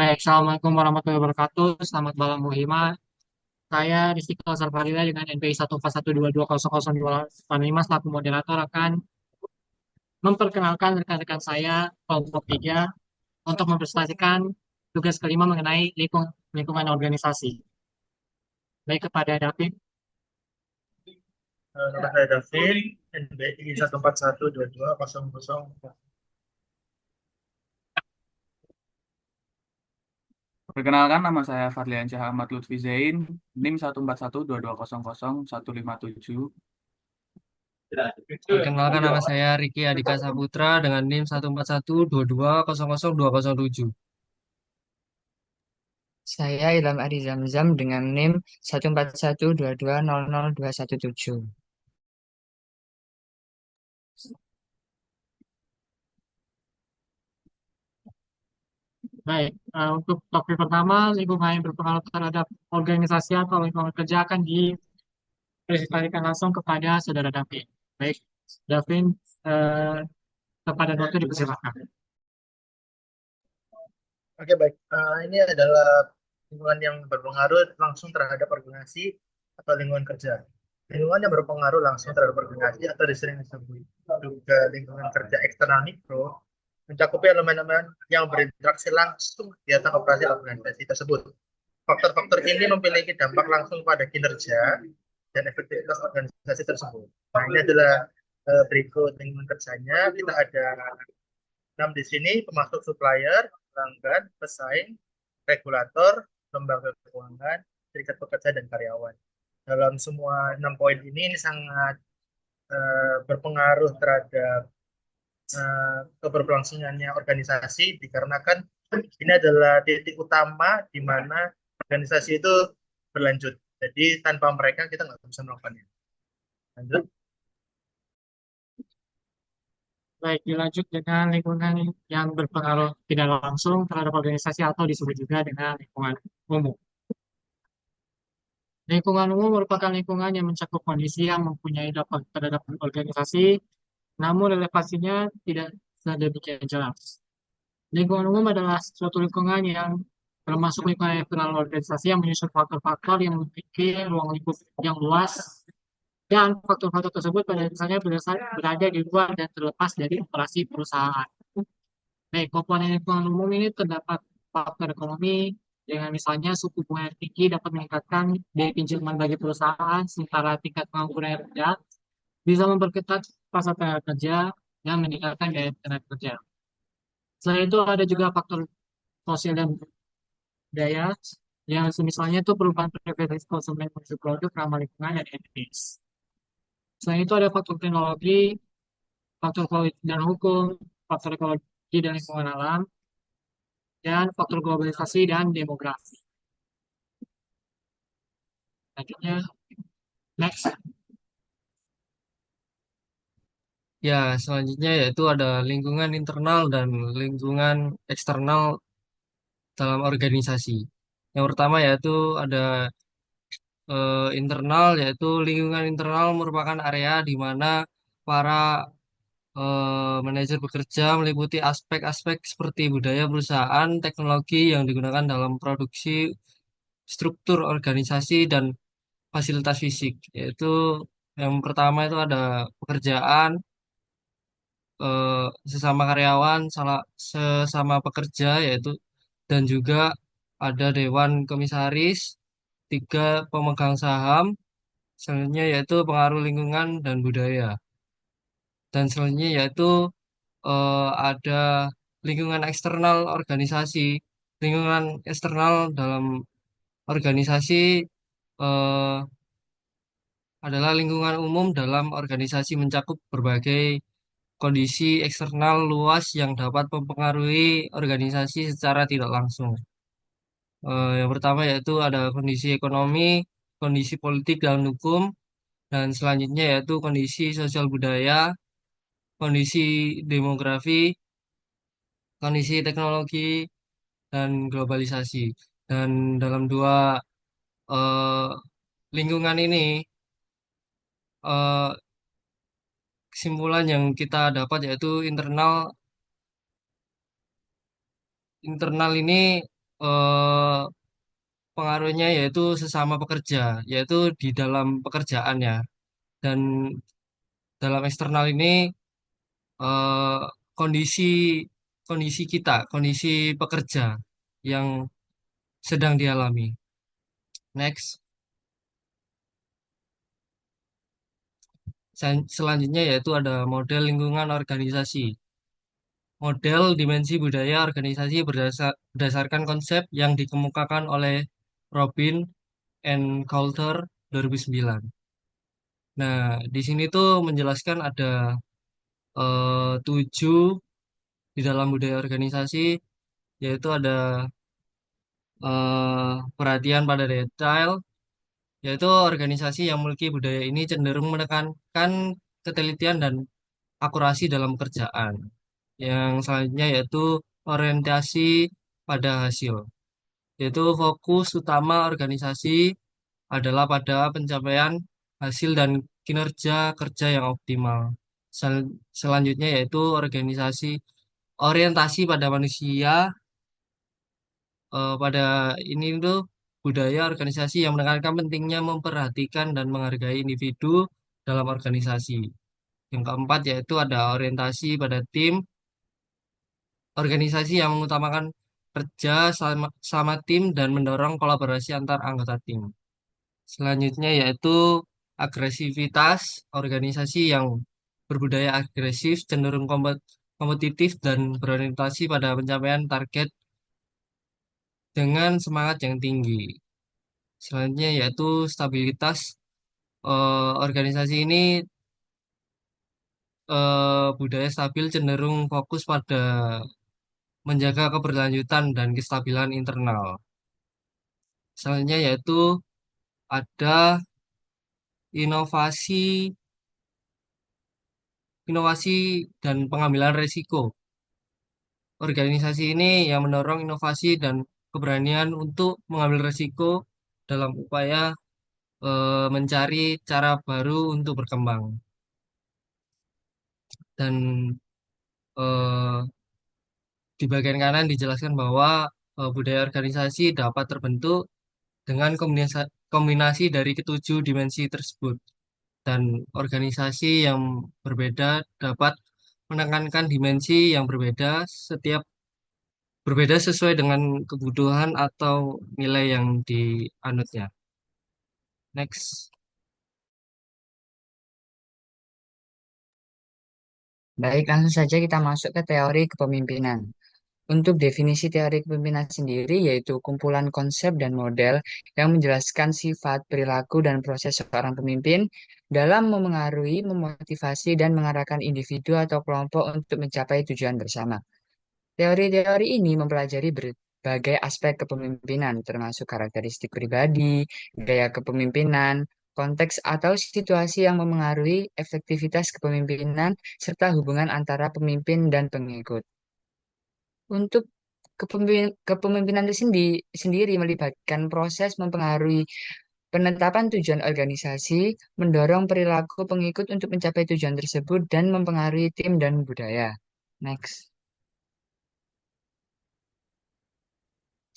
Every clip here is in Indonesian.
Baik, Assalamualaikum warahmatullahi wabarakatuh. Selamat malam, Bu Hima. Saya Rizky Sarfarila dengan NPI 141220025 selaku moderator akan memperkenalkan rekan-rekan saya kelompok 3 untuk mempresentasikan tugas kelima mengenai lingkungan organisasi. Baik kepada David. Nama saya David, NBI 1412200. Perkenalkan, nama saya Fadliansyah Ahmad Lutfi Zain, NIM 14122001577. Perkenalkan nama saya Riki Adika Saputra dengan NIM 14122002007. Saya Ilham Adi Zamzam dengan NIM 14122000217. Baik, untuk topik pertama, lingkungan yang berpengaruh terhadap organisasi atau lingkungan kerja akan dipresentasikan langsung kepada Saudara David. Baik, David, eh, kepada dokter dipersilakan. Oke, baik. Ini adalah lingkungan yang berpengaruh langsung terhadap organisasi atau lingkungan kerja. Lingkungan yang berpengaruh langsung terhadap organisasi atau disering disebut juga lingkungan kerja eksternal mikro mencakupi elemen-elemen yang berinteraksi langsung kegiatan operasi organisasi tersebut. Faktor-faktor ini memiliki dampak langsung pada kinerja dan efektivitas organisasi tersebut. Nah, ini adalah berikut lingkungan kerjanya. Kita ada 6 di sini: pemasok, supplier, pelanggan, pesaing, regulator, lembaga keuangan, serikat pekerja, dan karyawan. Dalam semua 6 poin ini sangat berpengaruh terhadap keberlangsungannya organisasi, dikarenakan ini adalah titik utama di mana organisasi itu berlanjut. Jadi tanpa mereka kita nggak bisa melakukannya. Lanjut. Baik, dilanjut dengan lingkungan yang berpengaruh tidak langsung terhadap organisasi atau disebut juga dengan lingkungan umum. Lingkungan umum merupakan lingkungan yang mencakup kondisi yang mempunyai dampak terhadap organisasi, namun relevansinya tidak sedemikian jelas. Lingkungan umum adalah suatu lingkungan yang termasuk lingkungan eksternal organisasi yang menyusun faktor-faktor yang memiliki ruang lingkup yang luas dan faktor-faktor tersebut pada dasarnya berada di luar dan terlepas dari operasi perusahaan. Baik, komponen lingkungan umum ini terdapat faktor ekonomi, dengan misalnya suku bunga yang tinggi dapat meningkatkan biaya pinjaman bagi perusahaan, sementara tingkat pengangguran yang rendah bisa memperketat pasar tenaga kerja dan meningkatkan daya tenaga kerja. Selain itu ada juga faktor sosial dan budaya yang misalnya itu perubahan preferensi konsumen menuju produk ramah lingkungan dan etis. Selain itu ada faktor teknologi, faktor politik dan hukum, faktor ekologi dan lingkungan alam, dan faktor globalisasi dan demografi. Selanjutnya, next. Ya, selanjutnya yaitu ada lingkungan internal dan lingkungan eksternal dalam organisasi. Yang pertama yaitu ada internal, yaitu lingkungan internal merupakan area di mana para manajer bekerja meliputi aspek-aspek seperti budaya perusahaan, teknologi yang digunakan dalam produksi, struktur organisasi, dan fasilitas fisik. Yaitu yang pertama itu ada pekerjaan, eh, sesama karyawan, sesama pekerja, yaitu dan juga ada dewan komisaris, tiga pemegang saham, selanjutnya yaitu pengaruh lingkungan dan budaya. Dan selanjutnya yaitu ada lingkungan eksternal organisasi. Lingkungan eksternal dalam organisasi eh, adalah lingkungan umum dalam organisasi mencakup berbagai kondisi eksternal luas yang dapat mempengaruhi organisasi secara tidak langsung. Yang pertama yaitu ada kondisi ekonomi, kondisi politik dan hukum, dan selanjutnya yaitu kondisi sosial budaya, kondisi demografi, kondisi teknologi, dan globalisasi. Dan dalam dua eh, lingkungan ini, eh, kesimpulan yang kita dapat yaitu internal internal ini eh, pengaruhnya yaitu sesama pekerja, yaitu di dalam pekerjaan ya. Dan dalam eksternal ini eh, kondisi kondisi kita, kondisi pekerja yang sedang dialami. Next, selanjutnya yaitu ada model lingkungan organisasi. Model dimensi budaya organisasi berdasarkan konsep yang dikemukakan oleh Robin and Coulter 2009. Nah, di sini tuh menjelaskan ada 7 di dalam budaya organisasi, yaitu ada perhatian pada detail, yaitu organisasi yang memiliki budaya ini cenderung menekankan ketelitian dan akurasi dalam pekerjaan. Yang selanjutnya yaitu orientasi pada hasil, yaitu fokus utama organisasi adalah pada pencapaian hasil dan kinerja kerja yang optimal. Selanjutnya yaitu organisasi orientasi pada manusia. Pada ini tuh budaya organisasi yang menekankan pentingnya memperhatikan dan menghargai individu dalam organisasi. Yang keempat yaitu ada orientasi pada tim, organisasi yang mengutamakan kerja sama tim dan mendorong kolaborasi antar anggota tim. Selanjutnya yaitu agresivitas, organisasi yang berbudaya agresif, cenderung kompetitif dan berorientasi pada pencapaian target dengan semangat yang tinggi. Selanjutnya yaitu stabilitas. Organisasi ini budaya stabil cenderung fokus pada menjaga keberlanjutan dan kestabilan internal. Selanjutnya yaitu ada inovasi, inovasi dan pengambilan risiko. Organisasi ini yang mendorong inovasi dan keberanian untuk mengambil risiko dalam upaya mencari cara baru untuk berkembang. Dan eh, di bagian kanan dijelaskan bahwa budaya organisasi dapat terbentuk dengan kombinasi dari ketujuh dimensi tersebut. Dan organisasi yang berbeda dapat menekankan dimensi yang berbeda sesuai dengan kebutuhan atau nilai yang dianutnya. Next. Baik, langsung saja kita masuk ke teori kepemimpinan. Untuk definisi teori kepemimpinan sendiri yaitu kumpulan konsep dan model yang menjelaskan sifat, perilaku, dan proses seorang pemimpin dalam memengaruhi, memotivasi, dan mengarahkan individu atau kelompok untuk mencapai tujuan bersama. Teori-teori ini mempelajari berbagai aspek kepemimpinan, termasuk karakteristik pribadi, gaya kepemimpinan, konteks atau situasi yang memengaruhi efektivitas kepemimpinan, serta hubungan antara pemimpin dan pengikut. Untuk kepemimpinan itu sendiri melibatkan proses mempengaruhi penetapan tujuan organisasi, mendorong perilaku pengikut untuk mencapai tujuan tersebut, dan mempengaruhi tim dan budaya. Next.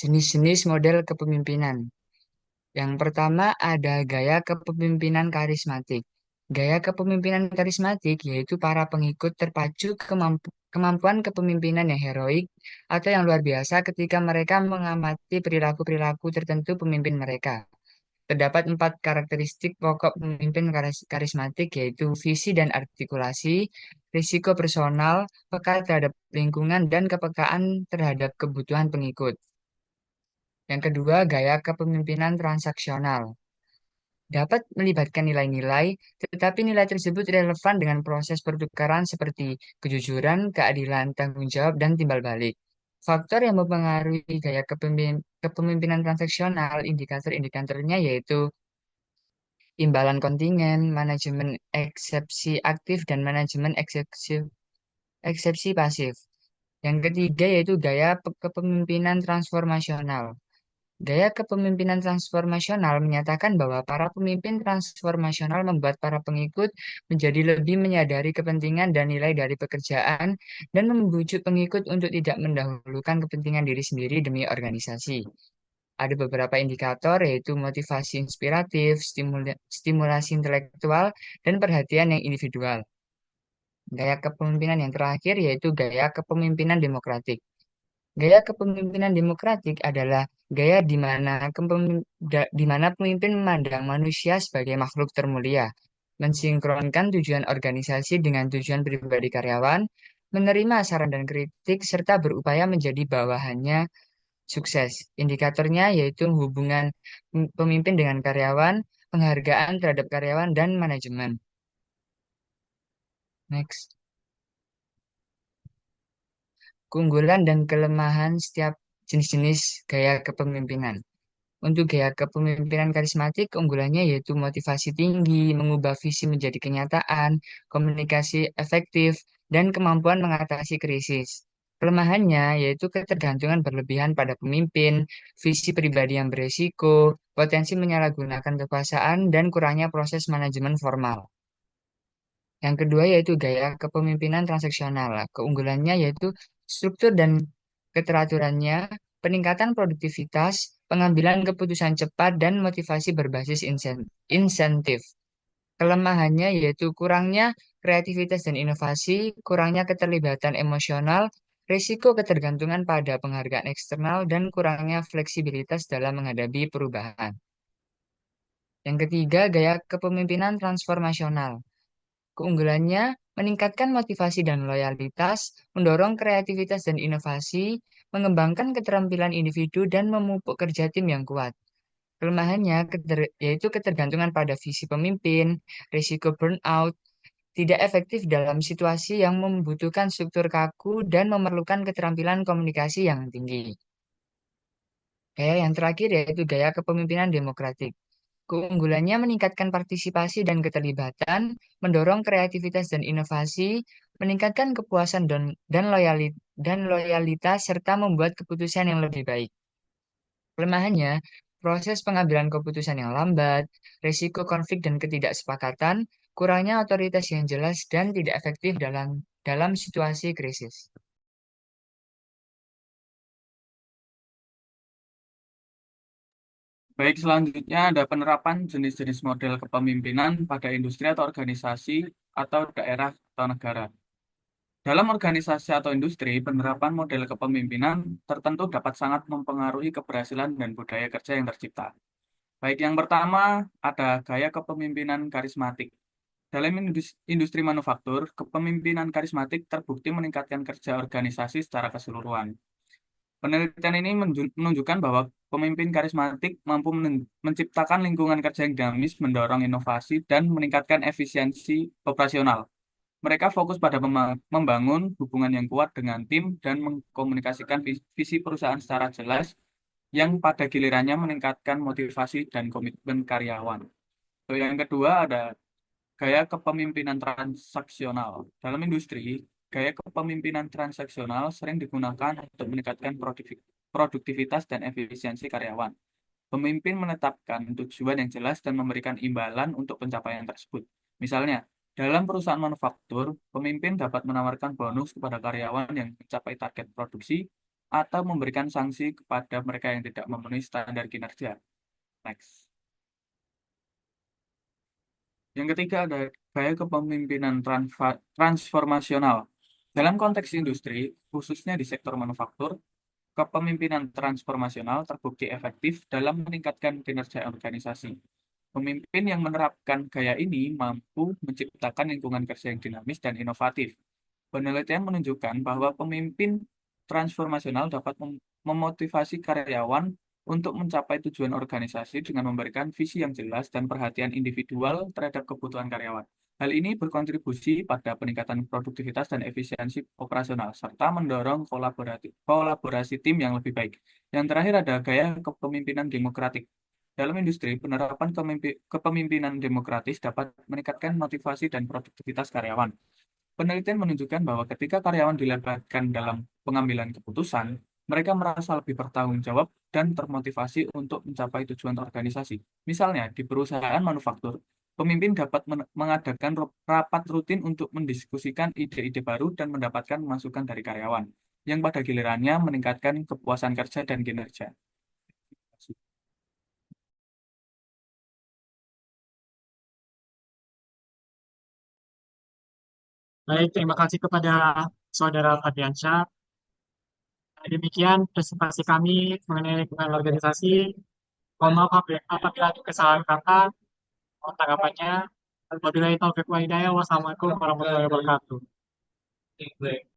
Jenis-jenis model kepemimpinan. Yang pertama ada gaya kepemimpinan karismatik. Gaya kepemimpinan karismatik yaitu para pengikut terpacu kemampuan kepemimpinan yang heroik atau yang luar biasa ketika mereka mengamati perilaku-perilaku tertentu pemimpin mereka. Terdapat 4 karakteristik pokok pemimpin karismatik yaitu visi dan artikulasi, risiko personal, peka terhadap lingkungan, dan kepekaan terhadap kebutuhan pengikut. Yang kedua, gaya kepemimpinan transaksional. Dapat melibatkan nilai-nilai, tetapi nilai tersebut relevan dengan proses pertukaran seperti kejujuran, keadilan, tanggung jawab, dan timbal balik. Faktor yang mempengaruhi gaya kepemimpinan transaksional, indikator-indikatornya yaitu imbalan kontingen, manajemen eksepsi aktif, dan manajemen eksepsi pasif. Yang ketiga yaitu gaya kepemimpinan transformasional. Gaya kepemimpinan transformasional menyatakan bahwa para pemimpin transformasional membuat para pengikut menjadi lebih menyadari kepentingan dan nilai dari pekerjaan dan membujuk pengikut untuk tidak mendahulukan kepentingan diri sendiri demi organisasi. Ada beberapa indikator yaitu motivasi inspiratif, stimulasi intelektual, dan perhatian yang individual. Gaya kepemimpinan yang terakhir yaitu gaya kepemimpinan demokratik. Gaya kepemimpinan demokratik adalah gaya di mana pemimpin memandang manusia sebagai makhluk termulia, mensinkronkan tujuan organisasi dengan tujuan pribadi karyawan, menerima saran dan kritik, serta berupaya menjadi bawahannya sukses. Indikatornya yaitu hubungan pemimpin dengan karyawan, penghargaan terhadap karyawan, dan manajemen. Next. Keunggulan dan kelemahan setiap jenis-jenis gaya kepemimpinan. Untuk gaya kepemimpinan karismatik, keunggulannya yaitu motivasi tinggi, mengubah visi menjadi kenyataan, komunikasi efektif, dan kemampuan mengatasi krisis. Kelemahannya yaitu ketergantungan berlebihan pada pemimpin, visi pribadi yang beresiko, potensi menyalahgunakan kekuasaan, dan kurangnya proses manajemen formal. Yang kedua yaitu gaya kepemimpinan transaksional. Keunggulannya yaitu struktur dan keteraturannya, peningkatan produktivitas, pengambilan keputusan cepat, dan motivasi berbasis insentif. Kelemahannya yaitu kurangnya kreativitas dan inovasi, kurangnya keterlibatan emosional, risiko ketergantungan pada penghargaan eksternal, dan kurangnya fleksibilitas dalam menghadapi perubahan. Yang ketiga, gaya kepemimpinan transformasional. Keunggulannya meningkatkan motivasi dan loyalitas, mendorong kreativitas dan inovasi, mengembangkan keterampilan individu, dan memupuk kerja tim yang kuat. Kelemahannya yaitu ketergantungan pada visi pemimpin, risiko burnout, tidak efektif dalam situasi yang membutuhkan struktur kaku, dan memerlukan keterampilan komunikasi yang tinggi. Gaya yang terakhir yaitu gaya kepemimpinan demokratik. Keunggulannya meningkatkan partisipasi dan keterlibatan, mendorong kreativitas dan inovasi, meningkatkan kepuasan dan loyalitas, serta membuat keputusan yang lebih baik. Kelemahannya, proses pengambilan keputusan yang lambat, risiko konflik dan ketidaksepakatan, kurangnya otoritas yang jelas, dan tidak efektif dalam situasi krisis. Baik, selanjutnya ada penerapan jenis-jenis model kepemimpinan pada industri atau organisasi atau daerah atau negara. Dalam organisasi atau industri, penerapan model kepemimpinan tertentu dapat sangat mempengaruhi keberhasilan dan budaya kerja yang tercipta. Baik, yang pertama ada gaya kepemimpinan karismatik. Dalam industri manufaktur, kepemimpinan karismatik terbukti meningkatkan kerja organisasi secara keseluruhan. Penelitian ini menunjukkan bahwa pemimpin karismatik mampu menciptakan lingkungan kerja yang dinamis, mendorong inovasi, dan meningkatkan efisiensi operasional. Mereka fokus pada membangun hubungan yang kuat dengan tim dan mengkomunikasikan visi perusahaan secara jelas yang pada gilirannya meningkatkan motivasi dan komitmen karyawan. So, yang kedua ada gaya kepemimpinan transaksional. Dalam industri, gaya kepemimpinan transaksional sering digunakan untuk meningkatkan produktivitas dan efisiensi karyawan. Pemimpin menetapkan tujuan yang jelas dan memberikan imbalan untuk pencapaian tersebut. Misalnya, dalam perusahaan manufaktur, pemimpin dapat menawarkan bonus kepada karyawan yang mencapai target produksi atau memberikan sanksi kepada mereka yang tidak memenuhi standar kinerja. Next. Yang ketiga ada gaya kepemimpinan transformasional. Dalam konteks industri, khususnya di sektor manufaktur, kepemimpinan transformasional terbukti efektif dalam meningkatkan kinerja organisasi. Pemimpin yang menerapkan gaya ini mampu menciptakan lingkungan kerja yang dinamis dan inovatif. Penelitian menunjukkan bahwa pemimpin transformasional dapat memotivasi karyawan untuk mencapai tujuan organisasi dengan memberikan visi yang jelas dan perhatian individual terhadap kebutuhan karyawan. Hal ini berkontribusi pada peningkatan produktivitas dan efisiensi operasional, serta mendorong kolaborasi tim yang lebih baik. Yang terakhir ada gaya kepemimpinan demokratik. Dalam industri, penerapan kepemimpinan demokratis dapat meningkatkan motivasi dan produktivitas karyawan. Penelitian menunjukkan bahwa ketika karyawan dilibatkan dalam pengambilan keputusan, Mereka merasa lebih bertanggung jawab dan termotivasi untuk mencapai tujuan organisasi. Misalnya, di perusahaan manufaktur, pemimpin dapat mengadakan rapat rutin untuk mendiskusikan ide-ide baru dan mendapatkan masukan dari karyawan, yang pada gilirannya meningkatkan kepuasan kerja dan kinerja. Baik, terima kasih kepada Saudara Fadriansyah. Demikian presentasi kami mengenai lingkungan organisasi. Mohon maaf apabila ada kesalahan kata. Mohon tanggapannya. Wabillahi taufiq wal hidayah. Wassalamualaikum warahmatullahi wabarakatuh.